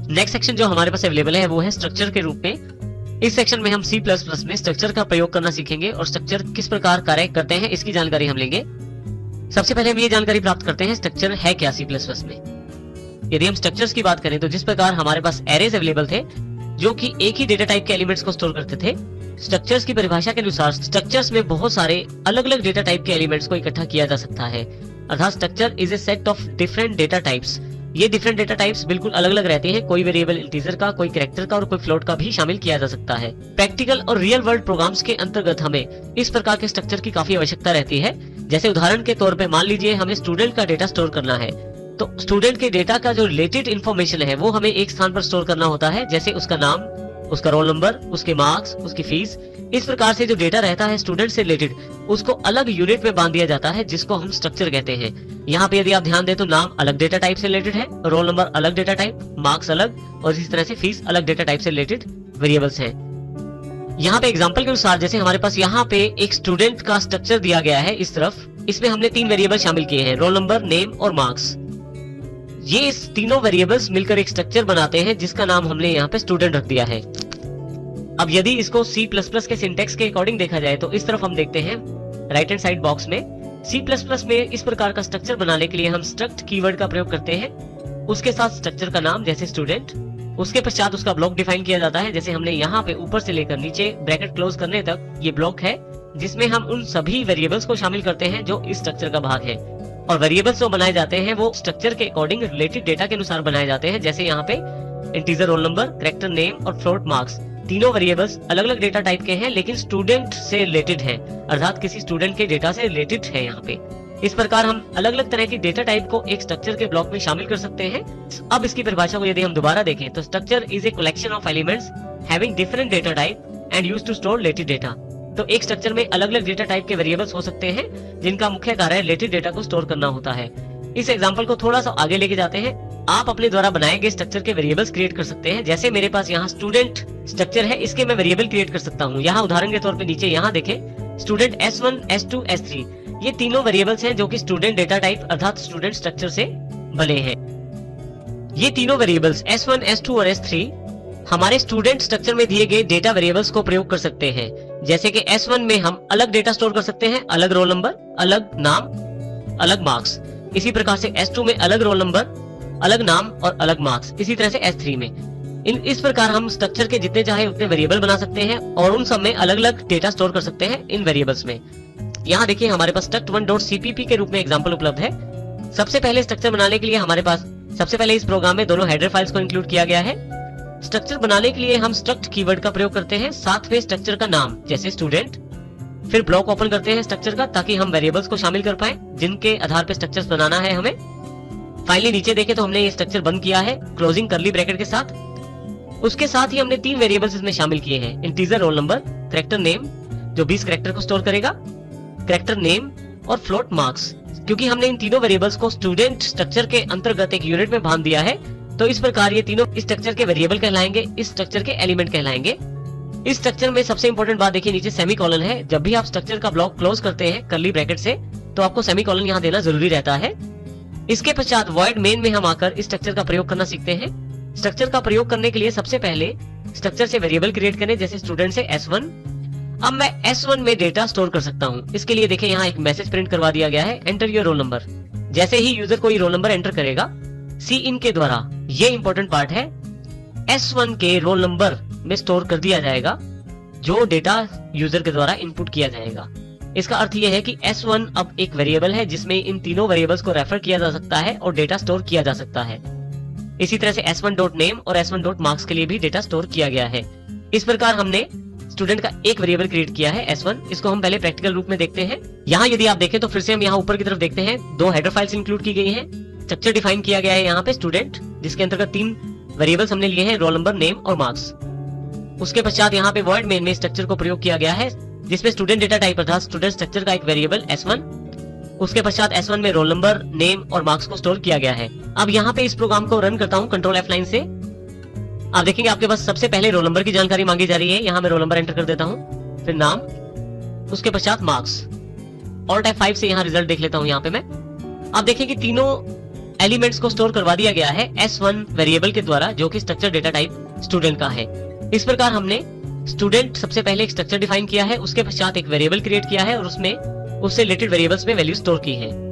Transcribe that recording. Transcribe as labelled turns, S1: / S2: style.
S1: Next section जो हमारे पास available है वो है स्ट्रक्चर के रूप में। इस सेक्शन में हम C++ में स्ट्रक्चर का प्रयोग करना सीखेंगे और स्ट्रक्चर किस प्रकार कार्य करते हैं इसकी जानकारी हम लेंगे। सबसे पहले हम ये जानकारी प्राप्त करते हैं स्ट्रक्चर है क्या C++ में। यदि हम स्ट्रक्चर्स की बात करें तो जिस प्रकार हमारे पास एरेज अवेलेबल थे जो कि एक ही डेटा टाइप के एलिमेंट्स को स्टोर करते थे, स्ट्रक्चर्स की परिभाषा के अनुसार स्ट्रक्चर्स में बहुत सारे अलग अलग डेटा टाइप के एलिमेंट्स को इकट्ठा किया जा सकता है। अर्थात structure is A set of different data types. ये डिफरेंट डेटा टाइप्स बिल्कुल अलग अलग रहते हैं, कोई वेरिएबल इंटीजर का, कोई कैरेक्टर का और कोई फ्लोट का भी शामिल किया जा सकता है। प्रैक्टिकल और रियल वर्ल्ड प्रोग्राम्स के अंतर्गत हमें इस प्रकार के स्ट्रक्चर की काफी आवश्यकता रहती है। जैसे उदाहरण के तौर पे मान लीजिए हमें स्टूडेंट का डेटा स्टोर करना है, तो स्टूडेंट के डेटा का जो रिलेटेड इन्फॉर्मेशन है वो हमें एक स्थान पर स्टोर करना होता है, जैसे उसका नाम, उसका रोल नंबर, उसके मार्क्स, उसकी फीस। इस प्रकार से जो डेटा रहता है स्टूडेंट से रिलेटेड उसको अलग यूनिट में बांध दिया जाता है जिसको हम स्ट्रक्चर कहते हैं। यहाँ पे यदि आप ध्यान दें तो नाम अलग डेटा टाइप से रिलेटेड है, रोल नंबर अलग डेटा टाइप, मार्क्स अलग और इसी तरह से फीस अलग डेटा टाइप से रिलेटेड वेरिएबल्स हैं। यहाँ पे एग्जांपल के अनुसार जैसे हमारे पास यहाँ पे एक स्टूडेंट का स्ट्रक्चर दिया गया है इस तरफ, इसमें हमने 3 वेरिएबल शामिल किए हैं, रोल नंबर, नेम और मार्क्स। ये इस तीनों वेरिएबल्स मिलकर एक स्ट्रक्चर बनाते हैं जिसका नाम हमने यहाँ पे स्टूडेंट रख दिया है। अब यदि इसको C++ के सिंटेक्स के अकॉर्डिंग देखा जाए तो इस तरफ हम देखते हैं राइट हैंड साइड बॉक्स में C++ में इस प्रकार का स्ट्रक्चर बनाने के लिए हम स्ट्रक्ट कीवर्ड का प्रयोग करते हैं, उसके साथ स्ट्रक्चर का नाम जैसे स्टूडेंट, उसके पश्चात उसका ब्लॉक डिफाइन किया जाता है। जैसे हमने यहाँ पे ऊपर से लेकर नीचे ब्रैकेट क्लोज करने तक ये ब्लॉक है जिसमें हम उन सभी वेरिएबल्स को शामिल करते हैं जो इस स्ट्रक्चर का भाग है। और वेरिएबल्स जो बनाए जाते हैं वो स्ट्रक्चर के अकॉर्डिंग रिलेटेड डेटा के अनुसार बनाए जाते हैं। जैसे यहाँ पे integer roll number, character name और फ्लोट मार्क्स, तीनों वेरिएबल्स अलग अलग डेटा टाइप के हैं लेकिन स्टूडेंट से रिलेटेड हैं, अर्थात किसी स्टूडेंट के डेटा से रिलेटेड है यहाँ पे। इस प्रकार हम अलग अलग तरह की डेटा टाइप को एक स्ट्रक्चर के ब्लॉक में शामिल कर सकते हैं। अब इसकी परिभाषा को यदि हम दोबारा देखें तो structure is a collection of elements having different data type and used to store related data. तो एक स्ट्रक्चर में अलग अलग डेटा टाइप के वेरिएबल्स हो सकते हैं जिनका मुख्य कार्य रिलेटेड डेटा को स्टोर करना होता है। इस एग्जांपल को थोड़ा सा आगे लेके जाते हैं। आप अपने द्वारा बनाए गए स्ट्रक्चर के वेरिएबल्स क्रिएट कर सकते हैं। जैसे मेरे पास यहाँ स्टूडेंट स्ट्रक्चर है, इसके मैं वेरिएबल क्रिएट कर सकता हूँ। यहाँ उदाहरण के तौर पे नीचे यहाँ देखें स्टूडेंट S1, S2, S3, ये तीनों वेरिएबल्स हैं जो कि स्टूडेंट डेटा टाइप अर्थात स्टूडेंट स्ट्रक्चर से बने हैं। ये तीनों वेरिएबल्स S1, S2 और S3 हमारे स्टूडेंट स्ट्रक्चर में दिए गए डेटा वेरिएबल्स को प्रयोग कर सकते हैं। जैसे कि S1 में हम अलग डेटा स्टोर कर सकते हैं, अलग रोल नंबर, अलग नाम, अलग मार्क्स। इसी प्रकार से S2 में अलग रोल नंबर, अलग नाम और अलग मार्क्स। इसी तरह से S3 में इस प्रकार हम स्ट्रक्चर के जितने चाहे उतने वेरिएबल बना सकते हैं और उन सब में अलग अलग डेटा स्टोर कर सकते हैं इन वेरिएबल्स में। यहाँ देखिए हमारे पास struct1.cpp के रूप में एग्जांपल उपलब्ध है। सबसे पहले स्ट्रक्चर बनाने के लिए हमारे पास सबसे पहले इस प्रोग्राम में दोनों हेडर फाइल्स को इंक्लूड किया गया है। स्ट्रक्चर बनाने के लिए हम स्ट्रक्ट कीवर्ड का प्रयोग करते हैं, साथ में स्ट्रक्चर का नाम जैसे स्टूडेंट, फिर ब्लॉक ओपन करते हैं स्ट्रक्चर का ताकि हम वेरिएबल्स को शामिल कर पाए जिनके आधार पर स्ट्रक्चर्स बनाना है हमें। फाइनली नीचे देखें तो हमने ये स्ट्रक्चर बंद किया है क्लोजिंग करली ब्रैकेट के साथ। उसके साथ ही हमने 3 वेरिएबल्स इसमें शामिल किए हैं, integer roll number, character name जो 20 कैरेक्टर को स्टोर करेगा, कैरेक्टर नेम और फ्लोट मार्क्स। क्योंकि हमने इन तीनों वेरिएबल्स को स्टूडेंट स्ट्रक्चर के अंतर्गत एक यूनिट में बांध दिया है तो इस प्रकार ये तीनों इस स्ट्रक्चर के वेरिएबल कहलाएंगे, इस स्ट्रक्चर के एलिमेंट कहलाएंगे। इस स्ट्रक्चर में सबसे इंपॉर्टेंट बात देखिए नीचे सेमीकोलन है। जब भी आप स्ट्रक्चर का ब्लॉक क्लोज करते हैं करली ब्रैकेट से तो आपको सेमीकोलन यहाँ देना जरूरी रहता है। इसके पश्चात वॉइड मेन में हम आकर इस स्ट्रक्चर का प्रयोग करना सीखते हैं। स्ट्रक्चर का प्रयोग करने के लिए सबसे पहले स्ट्रक्चर से वेरिएबल क्रिएट करें, जैसे स्टूडेंट से S1। अब मैं S1 में डेटा स्टोर कर सकता हूँ। इसके लिए देखिए यहाँ एक मैसेज प्रिंट करवा दिया गया है, एंटर योर रोल नंबर। जैसे ही यूजर कोई रोल नंबर एंटर करेगा Cin के द्वारा, ये इंपॉर्टेंट पार्ट है, S1 के रोल नंबर में स्टोर कर दिया जाएगा जो डेटा यूजर के द्वारा इनपुट किया जाएगा। इसका अर्थ यह है कि S1 अब एक वेरिएबल है जिसमें इन तीनों वेरिएबल्स को रेफर किया जा सकता है और डेटा स्टोर किया जा सकता है। इसी तरह से S1.name और S1.marks के लिए भी डेटा स्टोर किया गया है। इस प्रकार हमने स्टूडेंट का एक वेरिएबल क्रिएट किया है S1। इसको हम पहले प्रैक्टिकल रूप में देखते हैं। यहाँ यदि आप देखें तो फिर से हम यहाँ ऊपर की तरफ देखते हैं 2 हेडर फाइल्स इंक्लूड की गई हैं। स्ट्रक्चर डिफाइन किया गया है यहाँ पे स्टूडेंट, जिसके अंतर्गत 3 वेरिएबल्स हमने लिए हैं, रोल नंबर, नेम और मार्क्स। उसके पश्चात यहाँ पे वर्ड मेन में स्ट्रक्चर को प्रयोग किया गया है जिसमें स्टूडेंट डेटा टाइप अर्थात स्टूडेंट स्ट्रक्चर का एक वेरिएबल S1, उसके पश्चात S1 में रोल नंबर, नेम और मार्क्स को स्टोर किया गया है। अब यहाँ पे इस प्रोग्राम को रन करता हूँ कंट्रोल F9 से। आप देखेंगे आपके पास सबसे पहले रोल नंबर की जानकारी मांगी जा रही है। यहाँ मैं रोल नंबर एंटर कर देता हूँ, फिर नाम, उसके पश्चात मार्क्स। Alt F5 से यहाँ रिजल्ट देख लेता हूँ। यहाँ पे मैं आप देखें कि तीनों एलिमेंट्स को स्टोर करवा दिया गया है S1 वेरिएबल के द्वारा, जो कि स्ट्रक्चर डेटा टाइप स्टूडेंट का है। इस प्रकार हमने स्टूडेंट सबसे पहले एक स्ट्रक्चर डिफाइन किया है, उसके पश्चात एक वेरिएबल क्रिएट किया है और उसमें उससे रिलेटेड वेरिएबल्स में वैल्यू स्टोर की है।